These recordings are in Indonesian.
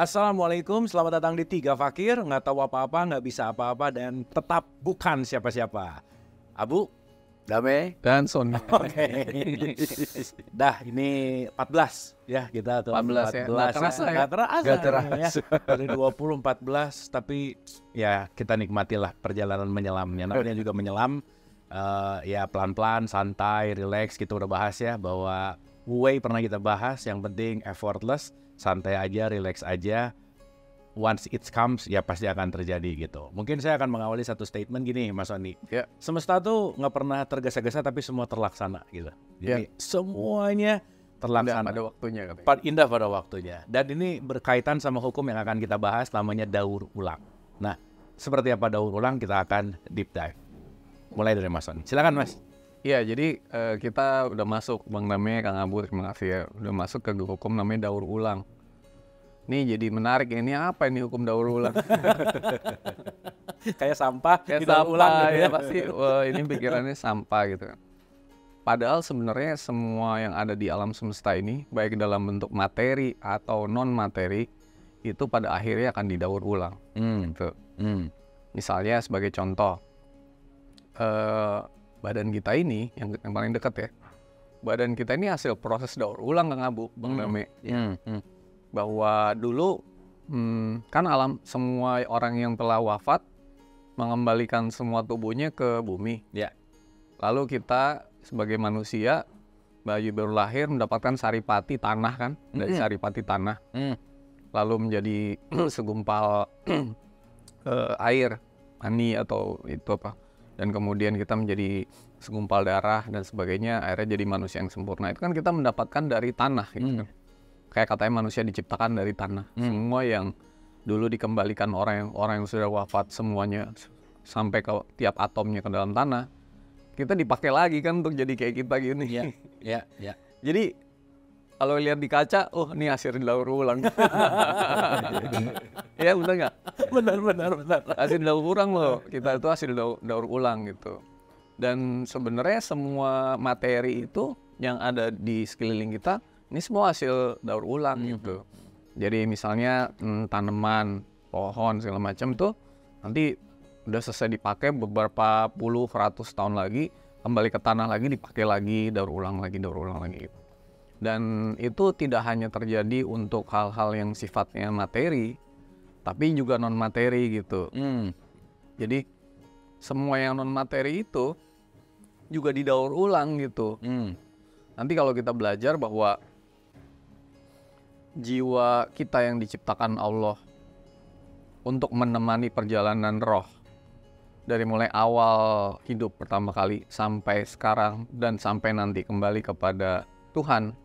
Assalamualaikum, selamat datang di Tiga Fakir. Nggak tahu apa-apa, nggak bisa apa-apa, dan tetap bukan siapa-siapa. Abu, Damai dan Sony. Oke. Dah, ini 14 ya, kita tuh 14 ya. Nggak terasa ya. Nggak terasa ya. Dari 20 14, tapi ya kita nikmatilah perjalanan menyelamnya. Namanya juga menyelam, ya pelan-pelan, santai, relax. Kita udah bahas ya bahwa Way pernah kita bahas, yang penting effortless, santai aja, relax aja. Once it comes, ya pasti akan terjadi gitu. Mungkin saya akan mengawali satu statement gini, Mas Sony. Ya. Semesta tuh nggak pernah tergesa-gesa, tapi semua terlaksana gitu. Jadi semuanya terlaksana. Indah pada waktunya katanya. Indah pada waktunya. Dan ini berkaitan sama hukum yang akan kita bahas, namanya daur ulang. Nah, seperti apa daur ulang, kita akan deep dive. Mulai dari Mas Sony. Silakan Mas. Iya, jadi kita udah masuk, Bang Dame, Kang Abu, terima kasih ya. Udah masuk ke hukum namanya daur ulang. Nih jadi menarik, ini apa ini hukum daur ulang? Kayak sampah, Kayak didaur ulang sampah gitu ya, pasti wah, ini pikirannya sampah gitu kan. Padahal sebenarnya semua yang ada di alam semesta ini, baik dalam bentuk materi atau non materi, itu pada akhirnya akan didaur ulang. Gitu. Misalnya sebagai contoh, badan kita ini yang paling dekat ya, badan kita ini hasil proses daur ulang, Kang Abu, Bang Dame. Bahwa dulu kan alam, semua orang yang telah wafat mengembalikan semua tubuhnya ke bumi. Ya. Lalu kita sebagai manusia, bayi baru lahir mendapatkan saripati tanah kan, dari saripati tanah. Lalu menjadi segumpal air, mani atau itu apa. Dan kemudian kita menjadi segumpal darah dan sebagainya, akhirnya jadi manusia yang sempurna. Itu kan kita mendapatkan dari tanah gitu kan. Kayak katanya manusia diciptakan dari tanah. Semua yang dulu dikembalikan orang yang sudah wafat semuanya sampai ke tiap atomnya ke dalam tanah, kita dipakai lagi kan untuk jadi kayak kita gini. Ya. Jadi kalau lihat di kaca, oh ini hasil daur ulang. Ya benar nggak? Benar. Hasil daur ulang loh. Kita itu hasil daur ulang gitu. Dan sebenarnya semua materi itu yang ada di sekeliling kita, ini semua hasil daur ulang gitu. Jadi misalnya tanaman, pohon segala macam itu nanti udah selesai dipakai beberapa puluh ratus tahun lagi, kembali ke tanah lagi, dipakai lagi, daur ulang lagi gitu. Dan itu tidak hanya terjadi untuk hal-hal yang sifatnya materi, tapi juga non materi gitu. Jadi semua yang non materi itu juga didaur ulang gitu. Nanti kalau kita belajar bahwa jiwa kita yang diciptakan Allah untuk menemani perjalanan roh dari mulai awal hidup pertama kali sampai sekarang dan sampai nanti kembali kepada Tuhan.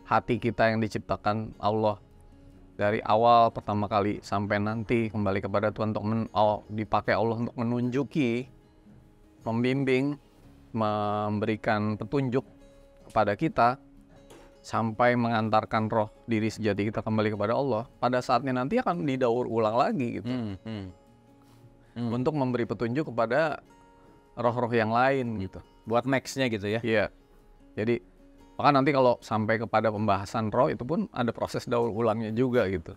Hati kita yang diciptakan Allah dari awal pertama kali sampai nanti kembali kepada Tuhan untuk dipakai Allah untuk menunjuki, membimbing, memberikan petunjuk kepada kita sampai mengantarkan roh diri sejati kita kembali kepada Allah. Pada saatnya nanti akan didaur ulang lagi gitu. Untuk memberi petunjuk kepada roh-roh yang lain gitu. Buat nextnya gitu ya. Iya. Jadi maka nanti kalau sampai kepada pembahasan roh itu pun ada proses daur ulangnya juga gitu.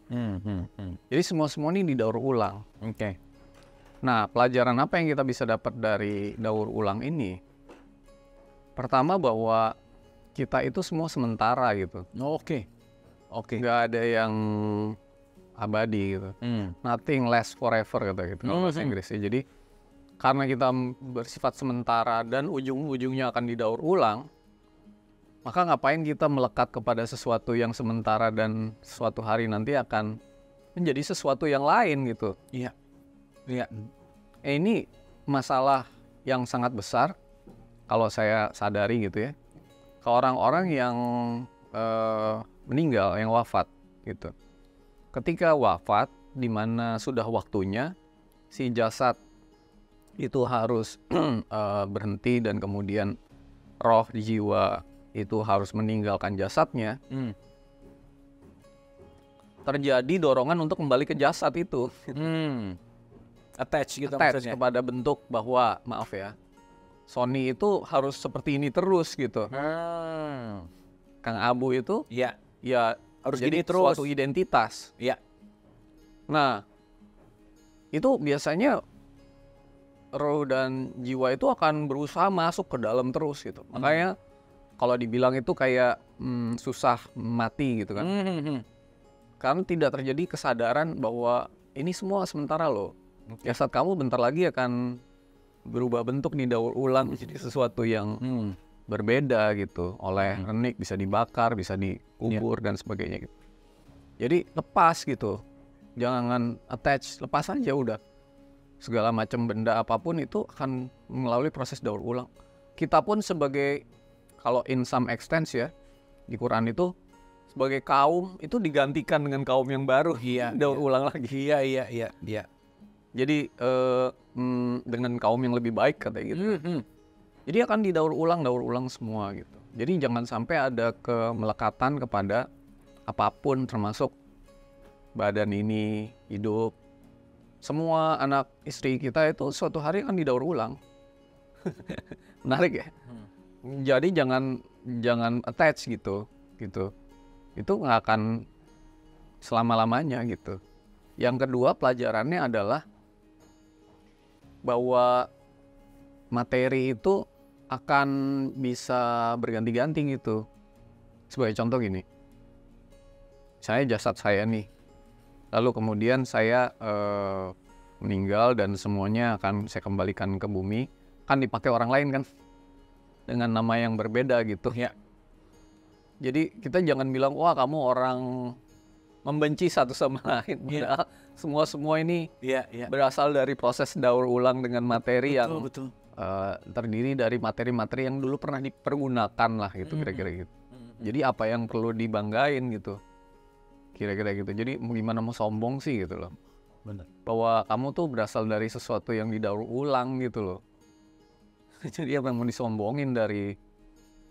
Jadi semua ini didaur ulang. Oke. Nah, pelajaran apa yang kita bisa dapat dari daur ulang ini? Pertama bahwa kita itu semua sementara gitu. Oke. Nggak ada yang abadi gitu. Nothing lasts forever kata gitu. Bahasa Inggrisnya. Jadi karena kita bersifat sementara dan ujung-ujungnya akan didaur ulang, maka ngapain kita melekat kepada sesuatu yang sementara dan suatu hari nanti akan menjadi sesuatu yang lain gitu. Iya. Ini masalah yang sangat besar kalau saya sadari gitu ya. Ke orang-orang yang meninggal, yang wafat gitu. Ketika wafat, di mana sudah waktunya, si jasad itu harus berhenti dan kemudian roh jiwa itu harus meninggalkan jasadnya. Terjadi dorongan untuk kembali ke jasad itu. Attach gitu Attach maksudnya. kepada bentuk bahwa, maaf ya, Sony itu harus seperti ini terus gitu. Kang Abu itu Iya. ya Harus jadi gini terus. suatu identitas. Iya. Nah, itu biasanya roh dan jiwa itu akan berusaha masuk ke dalam terus gitu. Makanya kalau dibilang itu kayak susah mati gitu kan. Karena tidak terjadi kesadaran bahwa ini semua sementara loh. Jasad kamu bentar lagi akan berubah bentuk nih, daur ulang jadi sesuatu yang berbeda gitu. Oleh renik, bisa dibakar, bisa dikubur dan sebagainya gitu. Jadi lepas gitu. Jangan attach, lepas aja udah. Segala macam benda apapun itu akan melalui proses daur ulang. Kita pun sebagai, kalau in some extent ya, di Quran itu sebagai kaum itu digantikan dengan kaum yang baru, daur ulang lagi. Iya. Jadi dengan kaum yang lebih baik katanya gitu. Jadi akan daur ulang semua gitu. Jadi jangan sampai ada kemelekatan kepada apapun, termasuk badan ini, hidup. Semua anak istri kita itu suatu hari akan didaur ulang. Menarik ya. Jadi jangan attach gitu. Itu nggak akan selama-lamanya gitu. Yang kedua pelajarannya adalah bahwa materi itu akan bisa berganti-ganti gitu. Sebagai contoh gini, saya jasad saya nih, lalu kemudian saya meninggal dan semuanya akan saya kembalikan ke bumi, kan dipakai orang lain kan, dengan nama yang berbeda gitu ya. Jadi kita jangan bilang wah kamu orang membenci satu sama lain. Padahal semua ini berasal dari proses daur ulang dengan materi yang terdiri dari materi-materi yang dulu pernah dipergunakan lah gitu, kira-kira gitu. Jadi apa yang perlu dibanggain gitu, kira-kira gitu. Jadi gimana mau sombong sih gitu loh. Benar. Bahwa kamu tuh berasal dari sesuatu yang didaur ulang gitu loh. Jadi apa yang mau disombongin dari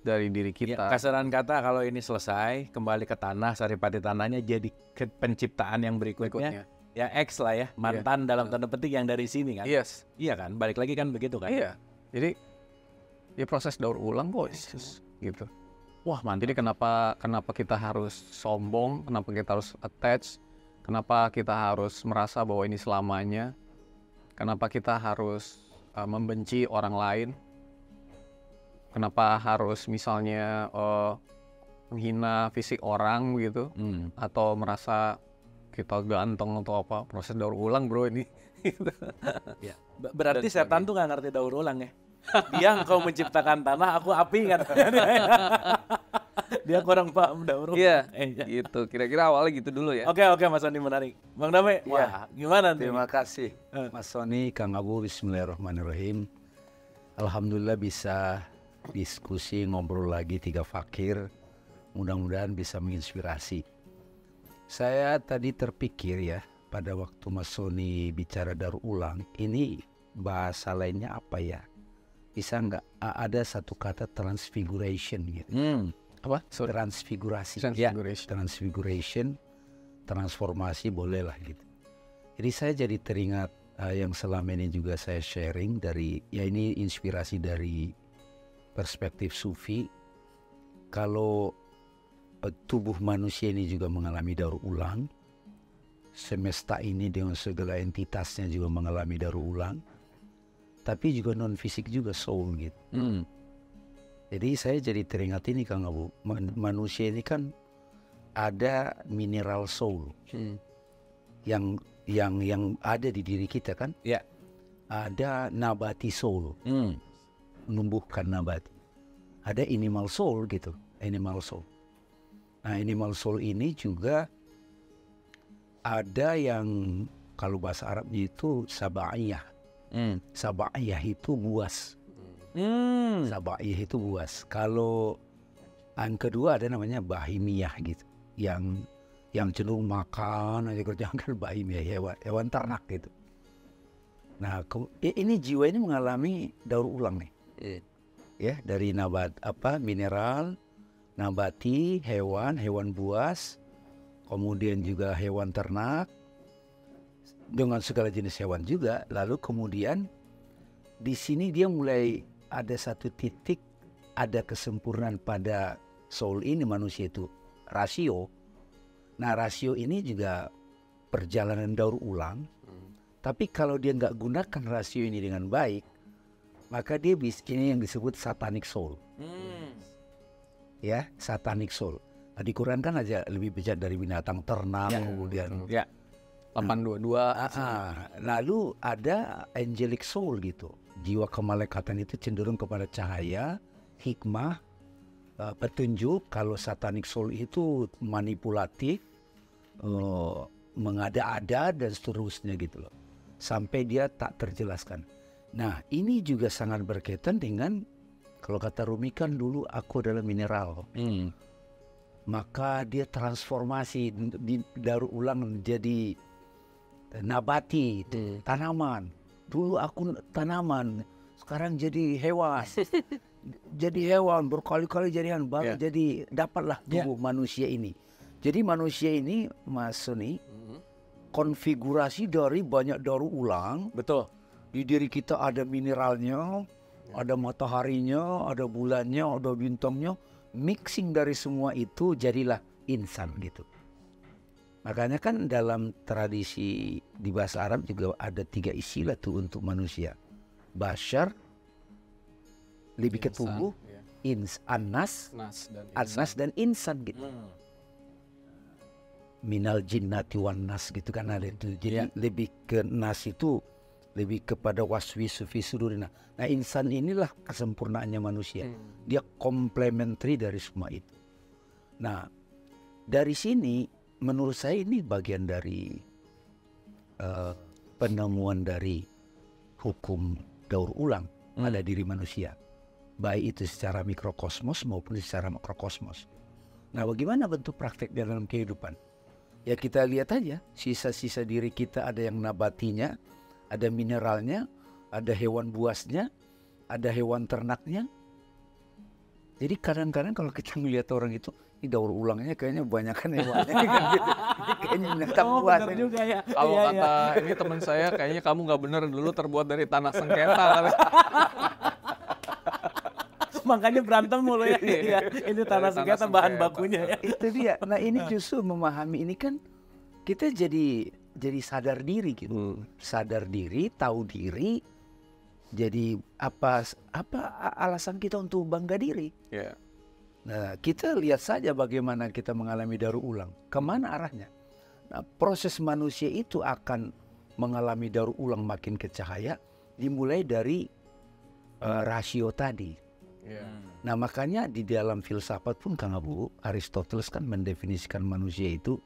diri kita. Kasaran kata kalau ini selesai, kembali ke tanah, saripati tanahnya jadi ke penciptaan yang berikutnya. Ya X lah ya, mantan dalam tanda petik yang dari sini kan. Yes. Iya kan, balik lagi kan begitu kan. Iya. Jadi ya proses daur ulang bos gitu. Wah mantap. Jadi kenapa kita harus sombong, kenapa kita harus attach, kenapa kita harus merasa bahwa ini selamanya, kenapa kita harus membenci orang lain, kenapa harus misalnya menghina fisik orang gitu, atau merasa kita ganteng atau apa. Proses daur ulang bro ini. Ya. Berarti setan tuh gak ngerti daur ulang ya. Dia engkau menciptakan tanah, aku api kan. Dia kurang paham daur ulang. Iya, gitu. Kira-kira awalnya gitu dulu ya. Oke, Mas Sony, menarik. Bang Dame, wah gimana nih? Terima kasih Mas Sony, Kang Abu, bismillahirrahmanirrahim. Alhamdulillah bisa diskusi, ngobrol lagi tiga fakir. Mudah-mudahan bisa menginspirasi. Saya tadi terpikir ya, pada waktu Mas Sony bicara daur ulang, ini bahasa lainnya apa ya? Bisa nggak ada satu kata transfiguration gitu? Apa? Transfigurasi. Transfiguration, transformasi bolehlah gitu. Jadi saya jadi teringat yang selama ini juga saya sharing dari, ya ini inspirasi dari perspektif sufi. Kalau tubuh manusia ini juga mengalami daur ulang, semesta ini dengan segala entitasnya juga mengalami daur ulang, tapi juga non fisik juga soul gitu. Jadi saya jadi teringat ini Kang Abu, manusia ini kan ada mineral soul yang ada di diri kita kan. Ya. Ada nabati soul, menumbuhkan nabati. Ada animal soul gitu, animal soul. Nah animal soul ini juga ada yang kalau bahasa Arabnya itu sab'iyah. Sab'iyah itu buas. Sab'iyah itu buas. Kalau yang kedua ada namanya bahimiyah gitu, yang cenderung makan aja, jangan bahimiyah, hewan ternak gitu. Nah ini jiwa ini mengalami daur ulang nih. Ya dari mineral, nabati, hewan buas, kemudian juga hewan ternak, dengan segala jenis hewan juga. Lalu kemudian di sini dia mulai ada satu titik, ada kesempurnaan pada soul ini, manusia itu rasio. Nah rasio ini juga perjalanan daur ulang. Tapi kalau dia nggak gunakan rasio ini dengan baik, maka dia ini yang disebut satanic soul. Ya, satanic soul. Nah, di Quran kan aja lebih bejat dari binatang ternak, kemudian 822. Lalu ada angelic soul gitu. Jiwa kemalaikatan itu cenderung kepada cahaya, hikmah, petunjuk. Kalau satanic soul itu manipulatif, mengada-ada dan seterusnya gitu loh. Sampai dia tak terjelaskan. Nah, ini juga sangat berkaitan dengan, kalau kata Rumi kan dulu aku adalah mineral. Maka dia transformasi di daur ulang menjadi nabati, tanaman. Dulu aku tanaman, sekarang jadi hewan. Jadi hewan, berkali-kali jadi hewan, baru jadi dapatlah tubuh manusia ini. Jadi manusia ini, Mas Sony, konfigurasi dari banyak daur ulang. Betul. Di diri kita ada mineralnya, ada mataharinya, ada bulannya, ada bintangnya. Mixing dari semua itu jadilah insan gitu. Makanya kan dalam tradisi di bahasa Arab juga ada 3 istilah tuh untuk manusia. Bashar, lebih ke tubuh, annas dan insan gitu. Minal jinnati wan nas gitu kan ada itu. Jadi lebih ke nas itu lebih kepada waswisu fi sudurina. Nah, insan inilah kesempurnaannya manusia. Dia komplementari dari semua itu. Nah, dari sini menurut saya ini bagian dari penemuan dari hukum daur ulang pada diri manusia. Baik itu secara mikrokosmos maupun secara makrokosmos. Nah, bagaimana bentuk praktek dalam kehidupan? Ya kita lihat aja, sisa-sisa diri kita ada yang nabatinya, ada mineralnya, ada hewan buasnya, ada hewan ternaknya. Jadi kadang-kadang kalau kita melihat orang itu, ini daur ulangnya kayaknya banyakan hewannya kan gitu. Kayaknya binatang buas. Juga ya. Kalau kata ini teman saya, kayaknya kamu nggak bener dulu terbuat dari tanah sengketa. Makanya berantem mulu ya. Ini tanah sengketa bahan bakunya ya. Itu dia. Nah, ini justru memahami ini kan kita jadi sadar diri gitu. Sadar diri, tahu diri. Jadi apa alasan kita untuk bangga diri? Nah, kita lihat saja bagaimana kita mengalami daur ulang. Kemana arahnya? Nah, proses manusia itu akan mengalami daur ulang makin ke cahaya, dimulai dari rasio tadi. Nah, makanya di dalam filsafat pun Kang Abu, Aristoteles kan mendefinisikan manusia itu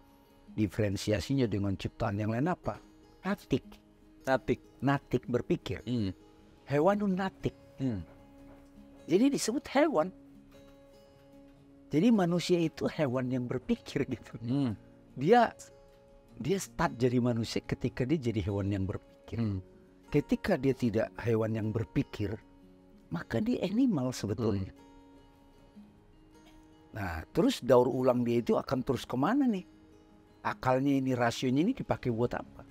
diferensiasinya dengan ciptaan yang lain apa? Natik berpikir. Hewan itu natik. Jadi disebut hewan. Jadi manusia itu hewan yang berpikir gitu. Dia start jadi manusia ketika dia jadi hewan yang berpikir. Ketika dia tidak hewan yang berpikir, maka dia animal sebetulnya. Nah, terus daur ulang dia itu akan terus kemana nih? Akalnya ini, rasionya ini dipakai buat apa?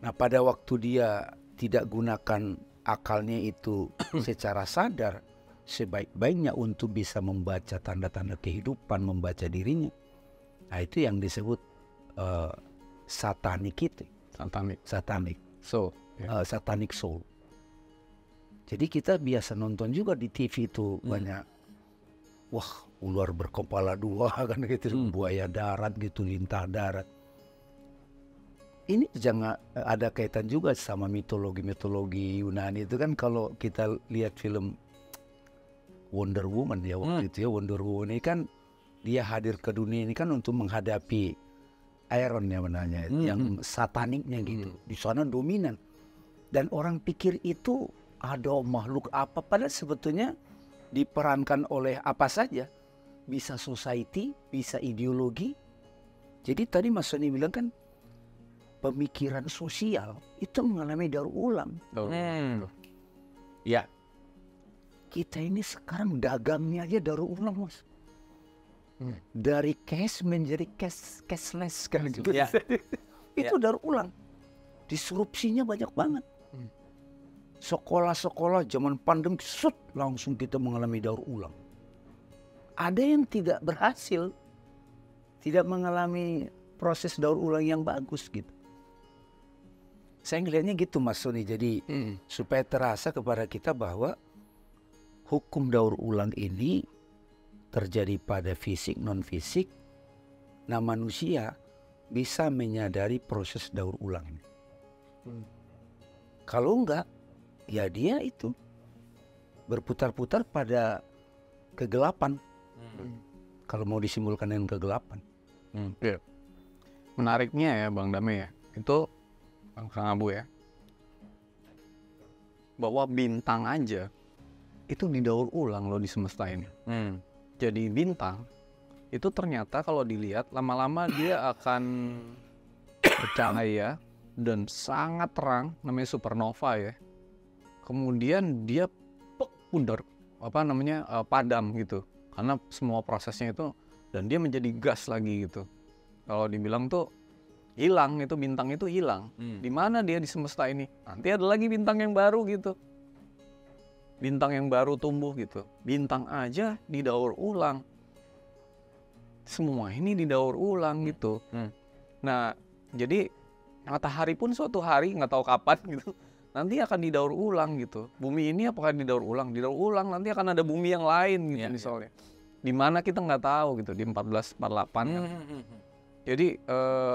Nah, pada waktu dia tidak gunakan akalnya itu secara sadar, sebaik-baiknya untuk bisa membaca tanda-tanda kehidupan, membaca dirinya. Nah, itu yang disebut satanik itu. Satanik soul. Jadi kita biasa nonton juga di TV itu banyak, wah ular berkepala 2 kan gitu, buaya darat gitu, lintah darat. Ini jangan ada kaitan juga sama mitologi Yunani itu kan. Kalau kita lihat film Wonder Woman ya waktu itu ya, Wonder Woman ini kan dia hadir ke dunia ini kan untuk menghadapi Iron ya menanya, yang sataniknya gitu. Di sana dominan dan orang pikir itu ada makhluk apa, padahal sebetulnya diperankan oleh apa saja. Bisa society, bisa ideologi. Jadi tadi Mas Sony bilang kan pemikiran sosial itu mengalami daur ulang. Ya. Kita ini sekarang dagangnya aja daur ulang, Mas. Dari cash menjadi cashless kan gitu. Itu daur ulang. Disrupsinya banyak banget. Sekolah-sekolah zaman pandemi langsung kita mengalami daur ulang. Ada yang tidak berhasil, tidak mengalami proses daur ulang yang bagus gitu. Saya ngelihatnya gitu Mas Sony. Jadi supaya terasa kepada kita bahwa hukum daur ulang ini terjadi pada fisik non fisik. Nah manusia bisa menyadari proses daur ulang. Kalau enggak, ya dia itu berputar-putar pada kegelapan. Kalau mau disimpulkan dengan kegelapan. Menariknya ya Bang Dame ya, itu Kang Abu ya, bahwa bintang aja itu didaur ulang loh di semesta ini. Jadi bintang itu ternyata kalau dilihat lama-lama dia akan bercahaya dan sangat terang, namanya supernova ya. Kemudian dia pudar padam gitu, karena semua prosesnya itu, dan dia menjadi gas lagi gitu. Kalau dibilang tuh hilang, itu bintang itu hilang. Di mana dia di semesta ini? Nanti ada lagi bintang yang baru gitu. Bintang yang baru tumbuh gitu. Bintang aja didaur ulang. Semua ini didaur ulang gitu. Nah, jadi matahari pun suatu hari nggak tahu kapan gitu, nanti akan didaur ulang gitu. Bumi ini apakah didaur ulang? Didaur ulang, nanti akan ada bumi yang lain gitu misalnya. Di mana kita nggak tahu gitu, di 1448 kan. Jadi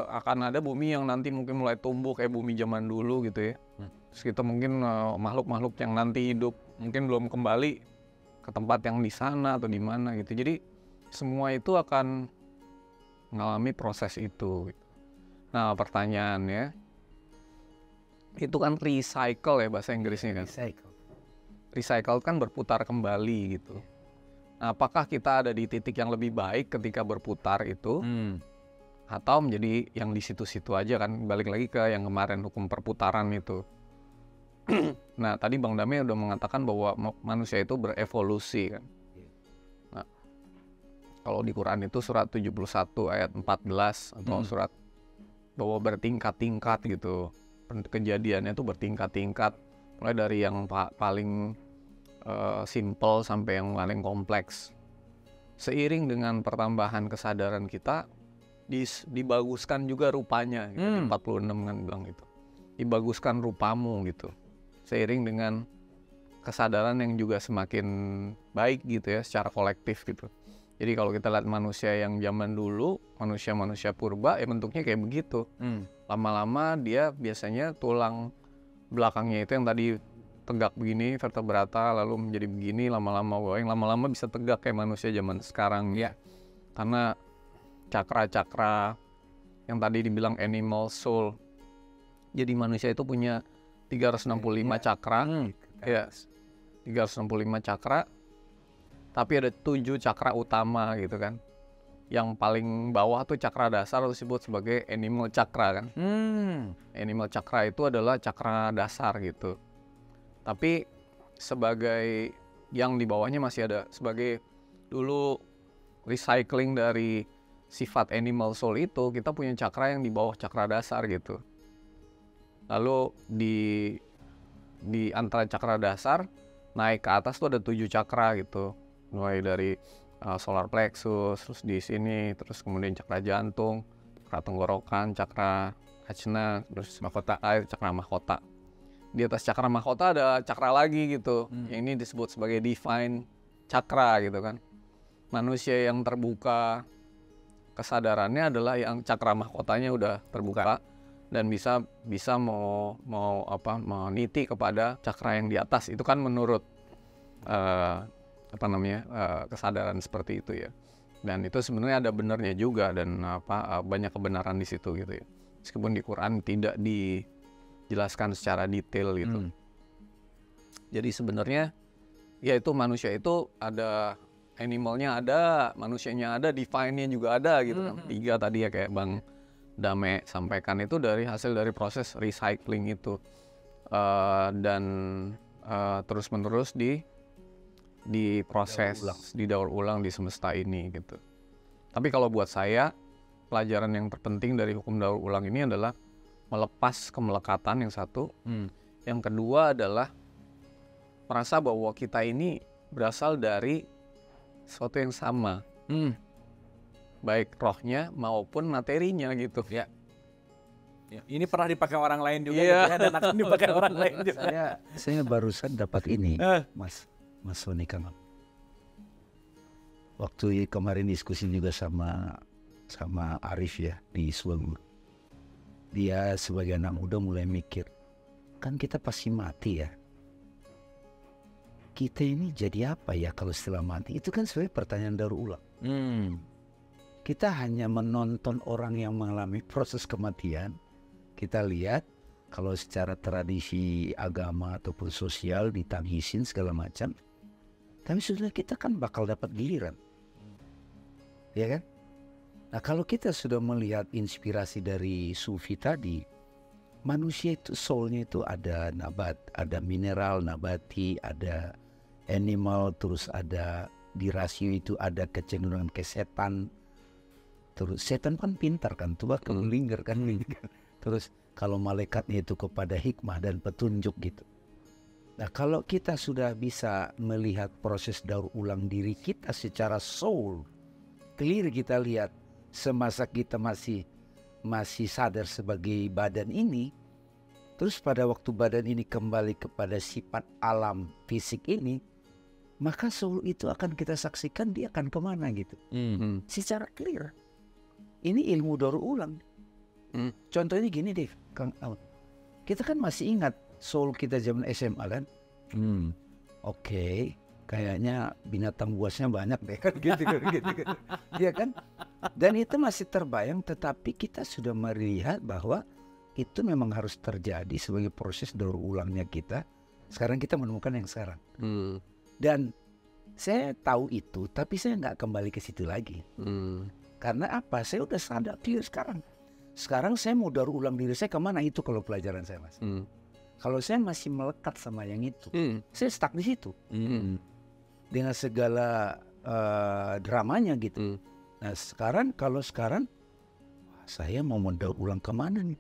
akan ada bumi yang nanti mungkin mulai tumbuh kayak bumi zaman dulu gitu ya. Terus kita mungkin makhluk-makhluk yang nanti hidup mungkin belum kembali ke tempat yang di sana atau di mana gitu. Jadi semua itu akan mengalami proses itu gitu. Nah pertanyaannya, itu kan recycle ya bahasa Inggrisnya kan? Recycle kan berputar kembali gitu. Nah, apakah kita ada di titik yang lebih baik ketika berputar itu? Atau menjadi yang di situ-situ aja kan? Balik lagi ke yang kemarin, hukum perputaran itu. Nah tadi Bang Dame udah mengatakan bahwa manusia itu berevolusi kan. Nah, kalau di Quran itu surat 71 ayat 14 atau surat bahwa bertingkat-tingkat gitu. Kejadiannya itu bertingkat-tingkat, mulai dari yang paling simple sampai yang paling kompleks. Seiring dengan pertambahan kesadaran kita, dibaguskan juga rupanya gitu. 46 kan bilang itu, dibaguskan rupamu gitu, seiring dengan kesadaran yang juga semakin baik gitu ya secara kolektif gitu. Jadi kalau kita lihat manusia yang zaman dulu, manusia purba ya bentuknya kayak begitu. Lama-lama dia biasanya tulang belakangnya itu yang tadi tegak begini, vertebrata, lalu menjadi begini, lama-lama bisa tegak kayak manusia zaman sekarang ya. Karena cakra-cakra yang tadi dibilang animal soul. Jadi manusia itu punya 365 cakra. Ya. 365 cakra. Tapi ada 7 cakra utama gitu kan. Yang paling bawah tuh cakra dasar disebut sebagai animal cakra kan. Animal cakra itu adalah cakra dasar gitu. Tapi sebagai yang di bawahnya masih ada sebagai dulu recycling dari sifat animal soul itu, kita punya cakra yang di bawah cakra dasar gitu. Lalu di antara cakra dasar naik ke atas tuh ada 7 cakra gitu. Mulai dari solar plexus, terus di sini, terus kemudian cakra jantung, cakra tenggorokan, cakra ajna, terus cakra mahkota. Di atas cakra mahkota ada cakra lagi gitu. Yang ini disebut sebagai divine cakra gitu kan. Manusia yang terbuka kesadarannya adalah yang cakra mahkotanya udah terbuka dan bisa meniti kepada cakra yang di atas. Itu kan menurut kesadaran seperti itu ya. Dan itu sebenarnya ada benarnya juga dan banyak kebenaran di situ gitu ya. Meskipun di Quran tidak dijelaskan secara detail gitu. Jadi sebenarnya ya itu manusia itu ada, animalnya ada, manusianya ada, divine-nya juga ada gitu kan. 3 tadi ya kayak Bang Dame sampaikan itu dari hasil dari proses recycling itu. Dan terus menerus diproses, didaur ulang di semesta ini gitu. Tapi kalau buat saya, pelajaran yang terpenting dari hukum daur ulang ini adalah melepas kemelekatan yang satu. Yang kedua adalah merasa bahwa kita ini berasal dari sesuatu yang sama. baik rohnya maupun materinya gitu. Ya. Ya, ini pernah dipakai orang lain juga Iya. gitu ya, dan akan dipakai orang lain juga. Saya barusan dapat ini, Mas Sony Kang. Waktu kemarin diskusi juga sama Arif ya di Suwaguru. Dia sebagai anak muda mulai mikir, kan kita pasti mati ya. Kita ini jadi apa ya kalau setelah mati? Itu kan sebenarnya pertanyaan daur ulang. Kita hanya menonton orang yang mengalami proses kematian. Kita lihat kalau secara tradisi agama ataupun sosial ditangisin segala macam. Tapi sudah kita kan bakal dapat giliran. Ya kan? Nah kalau kita sudah melihat inspirasi dari Sufi tadi, manusia itu soulnya itu ada nabat, ada mineral, nabati, ada animal, terus ada di rasio itu ada kecenderungan ke setan. Terus setan kan pintar kan, tuh kelingger kan. Terus kalau malaikatnya itu kepada hikmah dan petunjuk gitu. Nah kalau kita sudah bisa melihat proses daur ulang diri kita secara soul, clear kita lihat semasa kita masih sadar sebagai badan ini, terus pada waktu badan ini kembali kepada sifat alam fisik ini, maka soul itu akan kita saksikan dia akan kemana gitu. Secara clear. Ini ilmu daur ulang. Contohnya gini deh, Kang Aun. Kita kan masih ingat soul kita zaman SMA kan? Oke, kayaknya binatang buasnya banyak deh kan gitu. Iya kan? Dan itu masih terbayang, tetapi kita sudah melihat bahwa itu memang harus terjadi sebagai proses daur ulangnya kita. Sekarang kita menemukan yang sekarang. Dan saya tahu itu, tapi saya nggak kembali ke situ lagi. Karena apa? Saya udah sadar clear sekarang. Sekarang saya mau daur ulang diri saya kemana itu kalau pelajaran saya Mas. Kalau saya masih melekat sama yang itu, saya stuck di situ. Dengan segala dramanya gitu. Nah sekarang kalau saya mau mendaur ulang kemana nih?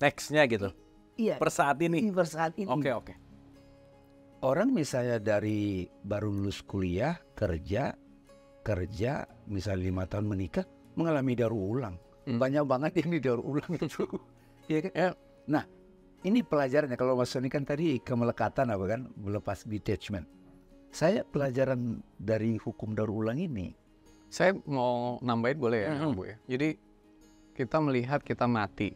Nextnya gitu. Iya. Per saat ini. Per saat ini. Oke. Orang misalnya dari baru lulus kuliah, kerja, misalnya 5 tahun menikah, mengalami daur ulang. Banyak banget yang daur ulang itu. Iya kan? Nah, ini pelajarannya. Kalau Mas Sony kan tadi kemelekatan apa kan, melepas detachment. Saya pelajaran dari hukum daur ulang ini. Saya mau nambahin boleh ya, Bu ya. Jadi kita melihat kita mati.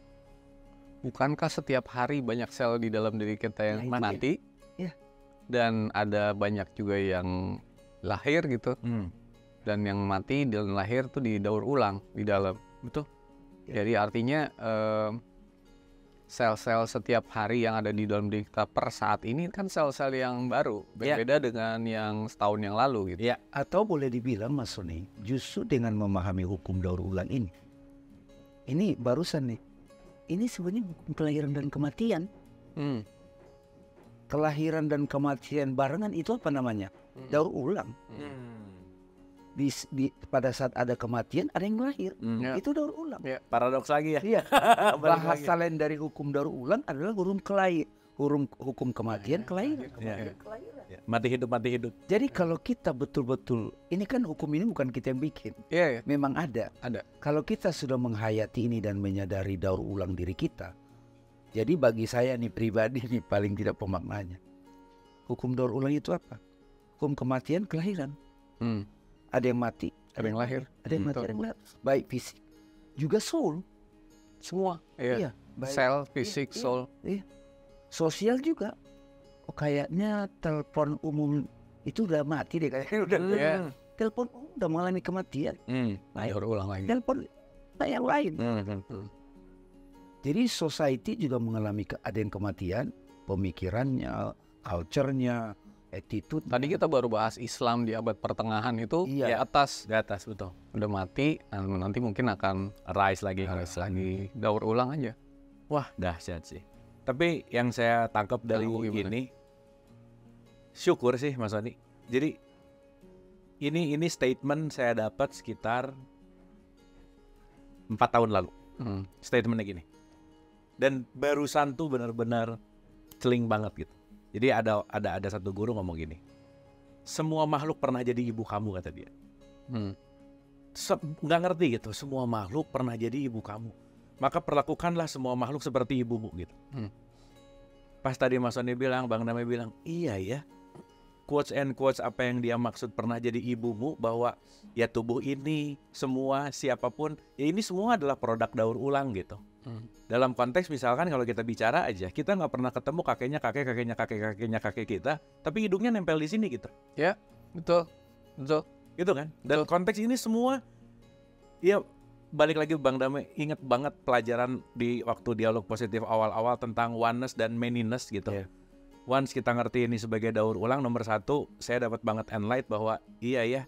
Bukankah setiap hari banyak sel di dalam diri kita yang mati? Ya. Dan ada banyak juga yang lahir gitu. Dan yang mati dan lahir tuh didaur ulang di dalam. Betul. Jadi artinya sel-sel setiap hari yang ada di dalam diri kita per saat ini kan sel-sel yang baru. Berbeda dengan yang setahun yang lalu gitu. Atau boleh dibilang Mas Sony, justru dengan memahami hukum daur ulang ini barusan nih, ini sebenarnya hukum kelahiran dan kematian. Kelahiran dan kematian barengan itu apa namanya? Daur ulang. Pada saat ada kematian ada yang lahir. Itu daur ulang. Paradoks lagi ya. Iya. Bahasa lain dari hukum daur ulang adalah hukum kematian kelahiran. Mati hidup. Jadi kalau kita betul-betul, ini kan hukum ini bukan kita yang bikin. Memang ada. Kalau kita sudah menghayati ini dan menyadari daur ulang diri kita, jadi bagi saya nih pribadi nih paling tidak pemaknanya, hukum daur ulang itu apa? Hukum kematian kelahiran. Ada yang mati, ada yang lahir, ada yang mati, ada yang lahir. Baik fisik, juga soul, semua. Iya. Sel, fisik, soul. Iya. Sosial juga. Oh kayaknya telepon umum itu udah mati deh kayaknya. Telepon umum udah mengalami kematian. Daur ulang lagi. Telepon yang lain. Jadi society juga mengalami ada yang kematian, pemikirannya, culture-nya, attitude. Tadi kita baru bahas Islam di abad pertengahan itu di atas betul. Udah mati, nanti mungkin akan rise lagi. Daur ulang aja. Wah, dahsyat sih. Tapi yang saya tangkap dari ini, syukur sih Mas Sony. Jadi ini statement saya dapat sekitar 4 tahun lalu. Statementnya gini. Dan barusan tuh benar-benar celing banget gitu. Jadi ada satu guru ngomong gini, semua makhluk pernah jadi ibu kamu kata dia. Nggak ngerti gitu, semua makhluk pernah jadi ibu kamu. Maka perlakukanlah semua makhluk seperti ibumu gitu. Pas tadi Mas Sony bilang, Bang Damai bilang, iya ya. Quotes and quotes apa yang dia maksud pernah jadi ibumu, bahwa ya tubuh ini semua siapapun ya ini semua adalah produk daur ulang gitu. Dalam konteks misalkan kalau kita bicara aja, kita nggak pernah ketemu kakek kita, tapi hidungnya nempel di sini gitu. Ya, betul Gitu kan. Dan konteks ini semua ya balik lagi Bang Damai, inget banget pelajaran di waktu dialog positif awal-awal tentang oneness dan manyness gitu. Once kita ngerti ini sebagai daur ulang, nomor satu, saya dapat banget enlight bahwa iya ya,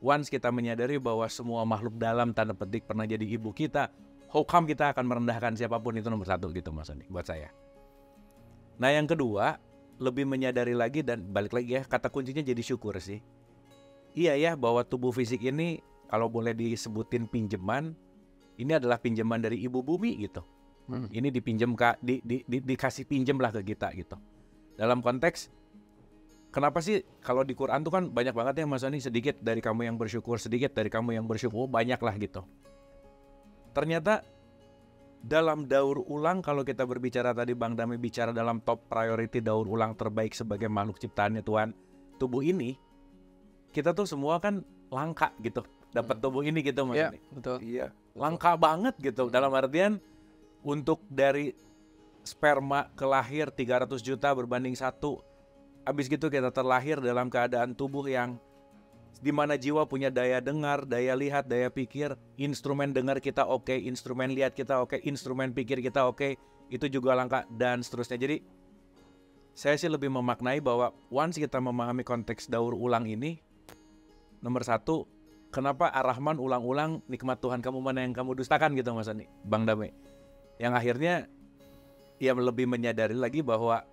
once kita menyadari bahwa semua makhluk dalam tanda petik pernah jadi ibu kita, how come kita akan merendahkan siapapun, itu nomor satu gitu Mas Sony, buat saya. Nah yang kedua, lebih menyadari lagi dan balik lagi ya, kata kuncinya jadi syukur sih. Iya ya, bahwa tubuh fisik ini kalau boleh disebutin pinjaman, ini adalah pinjaman dari ibu bumi gitu. Ini dipinjam dikasih pinjam lah ke kita gitu. Dalam konteks, kenapa sih kalau di Quran tuh kan banyak banget ya Mas Sony, sedikit dari kamu yang bersyukur, sedikit dari kamu yang bersyukur, banyak lah gitu. Ternyata dalam daur ulang, kalau kita berbicara tadi Bang Damai bicara dalam top priority daur ulang terbaik sebagai makhluk ciptaannya Tuhan, tubuh ini, kita tuh semua kan langka gitu, dapat tubuh ini gitu Mas Sony. Betul. Iya, langka banget gitu, dalam artian untuk dari sperma ke lahir 300 juta berbanding 1. Habis gitu kita terlahir dalam keadaan tubuh yang dimana jiwa punya daya dengar, daya lihat, daya pikir. Instrumen dengar kita oke, instrumen lihat kita oke, instrumen pikir kita oke. Itu juga langka dan seterusnya. Jadi saya sih lebih memaknai bahwa once kita memahami konteks daur ulang ini, nomor satu, kenapa Ar-Rahman ulang-ulang nikmat Tuhan kamu mana yang kamu dustakan gitu Mas Sony, Bang Damai. Yang akhirnya ia lebih menyadari lagi bahwa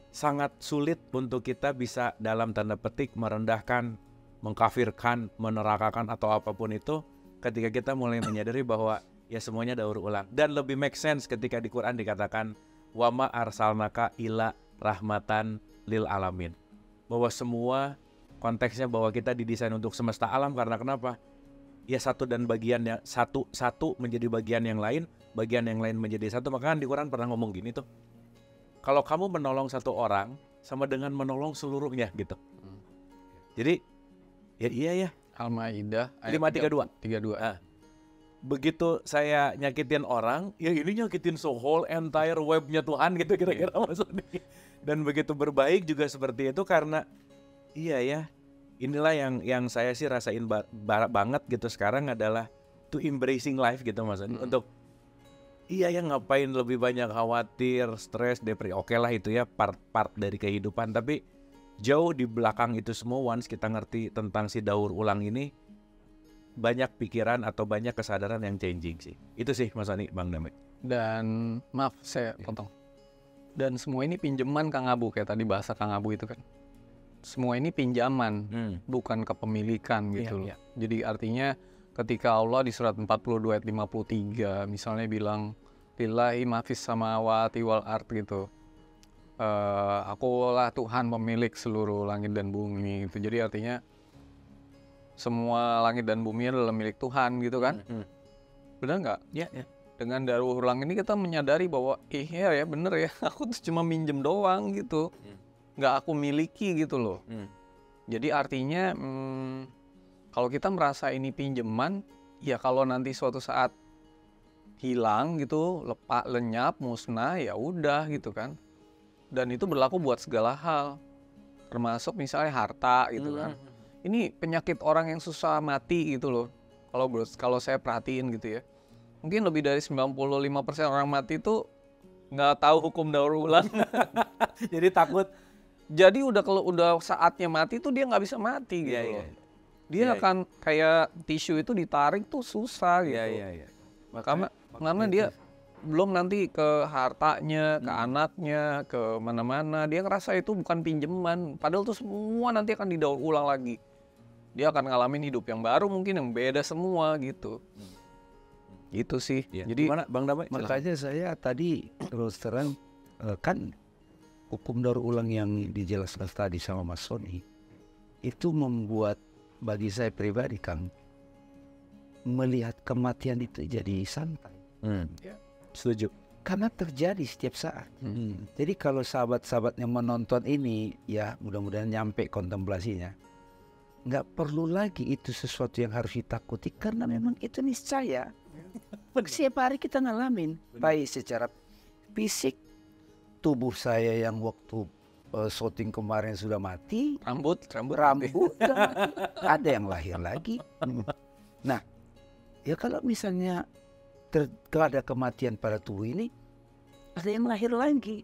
sangat sulit untuk kita bisa dalam tanda petik merendahkan, mengkafirkan, menerakakan atau apapun itu ketika kita mulai menyadari bahwa ya semuanya daur ulang. Dan lebih make sense ketika di Quran dikatakan wama arsalnaka ila rahmatan lil alamin, bahwa semua konteksnya bahwa kita didesain untuk semesta alam. Karena kenapa? Ya satu dan bagiannya satu menjadi bagian yang lain menjadi satu. Maka kan di Quran pernah ngomong gini tuh, kalau kamu menolong satu orang sama dengan menolong seluruhnya gitu. Jadi ya iya ya, Al-Maidah 5:32. Begitu saya nyakitin orang, ya ini nyakitin whole entire webnya Tuhan gitu kira-kira maksudnya. Dan begitu berbaik juga seperti itu, karena iya ya, inilah yang saya sih rasain banget gitu sekarang adalah to embracing life gitu maksudnya. Untuk iya ya, ngapain lebih banyak khawatir, stres, depresi. Oke lah itu ya part dari kehidupan. Tapi jauh di belakang itu semua, once kita ngerti tentang si daur ulang ini, banyak pikiran atau banyak kesadaran yang changing sih. Itu sih Mas Sony, Bang Damai. Dan maaf saya potong. Dan semua ini pinjaman Kang Abu, kayak tadi bahasa Kang Abu itu kan. Semua ini pinjaman, bukan kepemilikan gitu loh. Jadi artinya ketika Allah di surat 42 ayat 53 misalnya bilang lillahi ma fis samawati wal ard gitu. Akulah Tuhan pemilik seluruh langit dan bumi gitu. Jadi artinya semua langit dan bumi adalah milik Tuhan gitu kan. Benar nggak? Ya. Dengan daur ulang ini kita menyadari bahwa iya ya bener ya, aku tuh cuma minjem doang gitu, nggak aku miliki gitu loh. Jadi artinya kalau kita merasa ini pinjaman, ya kalau nanti suatu saat hilang gitu, lenyap, musnah, ya udah gitu kan. Dan itu berlaku buat segala hal, termasuk misalnya harta gitu kan. Ini penyakit orang yang susah mati gitu loh. Kalau saya perhatiin gitu ya, mungkin lebih dari 95% orang mati itu nggak tahu hukum daur ulang. Jadi takut. Jadi kalau udah saatnya mati tuh dia nggak bisa mati gitu. Dia akan kayak tisu itu ditarik tuh susah gitu. Karena dia belum nanti ke hartanya, ke anaknya, ke mana-mana. Dia ngerasa itu bukan pinjaman. Padahal tuh semua nanti akan didaur ulang lagi. Dia akan ngalamin hidup yang baru mungkin yang beda semua gitu. Gitu sih. Jadi gimana Bang Damai? Makanya saya tadi terus terang kan hukum daur ulang yang dijelaskan tadi sama Mas Sony itu membuat bagi saya pribadi, Kang, melihat kematian itu jadi santai. Setuju. Karena terjadi setiap saat. Jadi kalau sahabat-sahabat yang menonton ini, ya mudah-mudahan nyampe kontemplasinya. Nggak perlu lagi itu sesuatu yang harus ditakuti, karena memang itu niscaya. Setiap hari kita ngalamin. Baik secara fisik, tubuh saya yang waktu syuting kemarin sudah mati. Rambut sudah mati. Ada yang lahir lagi. Nah, ya kalau misalnya ada kematian pada tubuh ini, ada yang lahir lagi.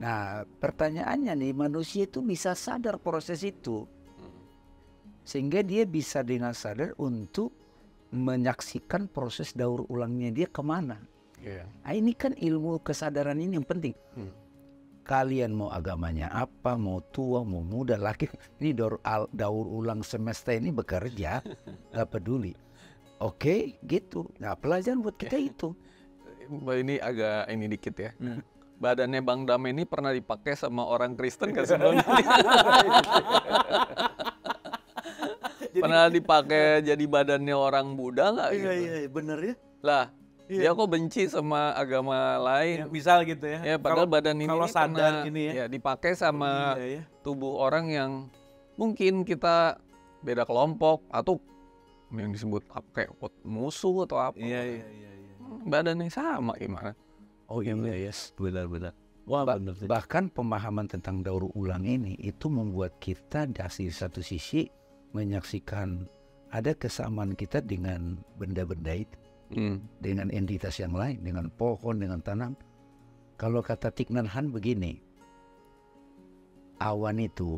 Nah, pertanyaannya nih, manusia itu bisa sadar proses itu, sehingga dia bisa dengan sadar untuk menyaksikan proses daur ulangnya dia kemana. Nah, ini kan ilmu kesadaran ini yang penting. Kalian mau agamanya apa, mau tua, mau muda, laki, ini daur ulang semesta ini bekerja, nggak peduli. Oke, gitu. Nah, pelajaran buat kita itu. Ini agak ini dikit ya. Badannya Bang Dam ini pernah dipakai sama orang Kristen nggak sebelumnya? Pernah dipakai jadi badannya orang Buddha nggak? Iya, bener ya. Lah, dia kok benci sama agama lain? Ya, misal gitu ya. Ya, padahal badan ini kalau sadar pernah, ini ya, dipakai sama tubuh orang yang mungkin kita beda kelompok atau yang disebut kayak musuh atau apa. Iya. Badannya sama gimana? Oh iya, yes, benar. Wah, benar. Bahkan pemahaman tentang daur ulang ini itu membuat kita dari satu sisi menyaksikan ada kesamaan kita dengan benda-benda itu, dengan entitas yang lain, dengan pohon, dengan tanam. Kalau kata Thich Nhat Hanh begini, awan itu,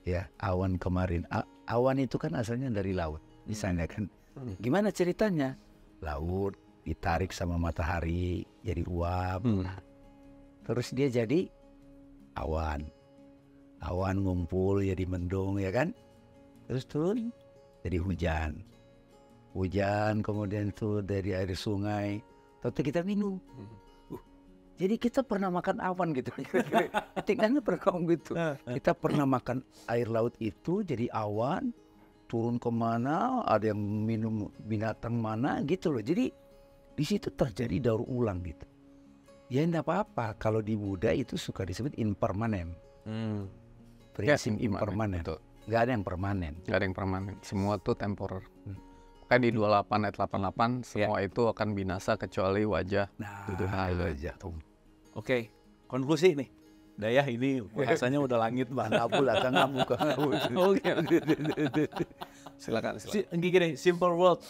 ya awan kemarin, awan itu kan asalnya dari laut. Misalnya kan, gimana ceritanya? Laut ditarik sama matahari jadi uap, terus dia jadi awan, ngumpul jadi mendung, ya kan? Terus turun jadi hujan, kemudian itu dari air sungai, tentu kita minum. Jadi kita pernah makan awan gitu. Tinggalnya pernah gitu. Kita pernah makan air laut itu jadi awan, turun kemana, ada yang minum binatang mana gitu loh. Jadi di situ terjadi daur ulang gitu. Ya enggak apa-apa, kalau di Buddha itu suka disebut impermanen. Prinsip impermanen. Nggak ada yang permanen. Nggak ada yang permanen. Semua tuh temporer. Kayak di 28 ayat 88 semua itu akan binasa kecuali wajah Tuhan. Oke, konklusi nih. Dayah ini bahasanya udah langit banget. Oke. Silakan. Gini, simple word,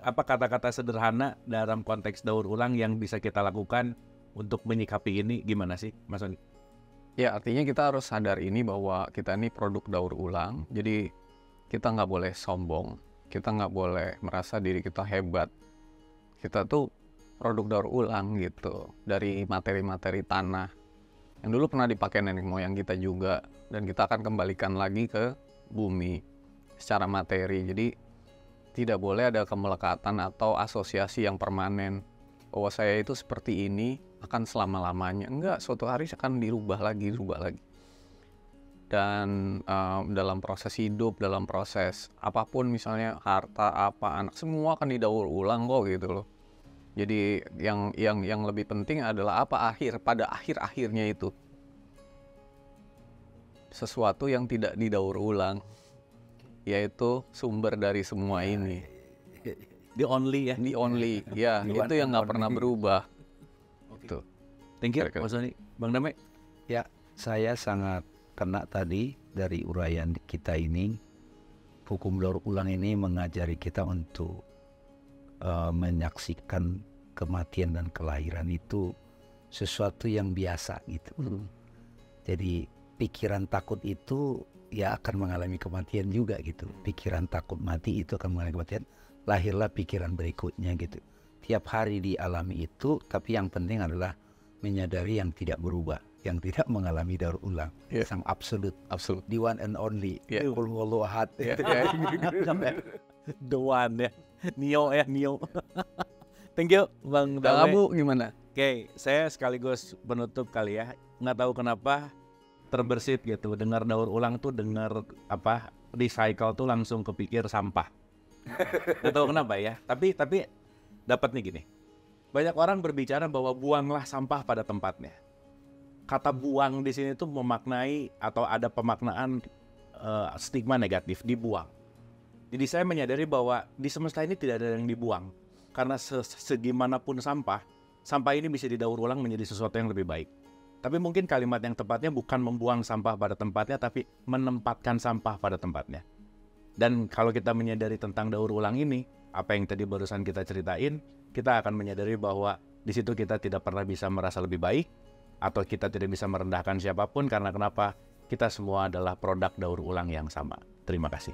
apa kata-kata sederhana dalam konteks daur ulang yang bisa kita lakukan untuk menyikapi ini, gimana sih, Mas Oni? Ya, artinya kita harus sadar ini bahwa kita ini produk daur ulang. Jadi kita nggak boleh sombong, kita nggak boleh merasa diri kita hebat. Kita tuh produk daur ulang gitu dari materi-materi tanah yang dulu pernah dipakai nenek moyang kita juga, dan kita akan kembalikan lagi ke bumi secara materi. Jadi tidak boleh ada kemelekatan atau asosiasi yang permanen bahwa saya itu seperti ini akan selama-lamanya. Enggak, suatu hari akan dirubah lagi. Dan dalam proses hidup, dalam proses apapun, misalnya harta, anak, semua akan didaur ulang kok gitu loh. Jadi yang lebih penting adalah pada akhirnya itu sesuatu yang tidak didaur ulang, yaitu sumber dari semua ini. The only ya. Itu yang nggak pernah berubah. Gitu. Thank you, Mas Oni. Bang Damai. Ya, saya sangat kena tadi dari uraian kita ini. Hukum daur ulang ini mengajari kita untuk menyaksikan kematian dan kelahiran itu sesuatu yang biasa gitu. Jadi pikiran takut itu ya akan mengalami kematian juga gitu. Pikiran takut mati itu akan mengalami kematian. Lahirlah pikiran berikutnya gitu. Tiap hari dialami itu, tapi yang penting adalah menyadari yang tidak berubah, yang tidak mengalami daur ulang, sang absolut, the one and only, Qul huwallahu ahad. The one ya. Neo. Thank you, Bang Damai. Kamu gimana? Oke, saya sekaligus penutup kali ya. Nggak tahu kenapa terbersit gitu. Dengar daur ulang tuh dengar recycle tuh langsung kepikir sampah. Gak tahu kenapa ya. Tapi dapat nih gini. Banyak orang berbicara bahwa buanglah sampah pada tempatnya. Kata buang di sini tuh memaknai atau ada pemaknaan stigma negatif, dibuang. Jadi saya menyadari bahwa di semesta ini tidak ada yang dibuang. Karena segimanapun sampah ini bisa didaur ulang menjadi sesuatu yang lebih baik. Tapi mungkin kalimat yang tepatnya bukan membuang sampah pada tempatnya, tapi menempatkan sampah pada tempatnya. Dan kalau kita menyadari tentang daur ulang ini, apa yang tadi barusan kita ceritain, kita akan menyadari bahwa di situ kita tidak pernah bisa merasa lebih baik, atau kita tidak bisa merendahkan siapapun, karena kenapa? Kita semua adalah produk daur ulang yang sama. Terima kasih.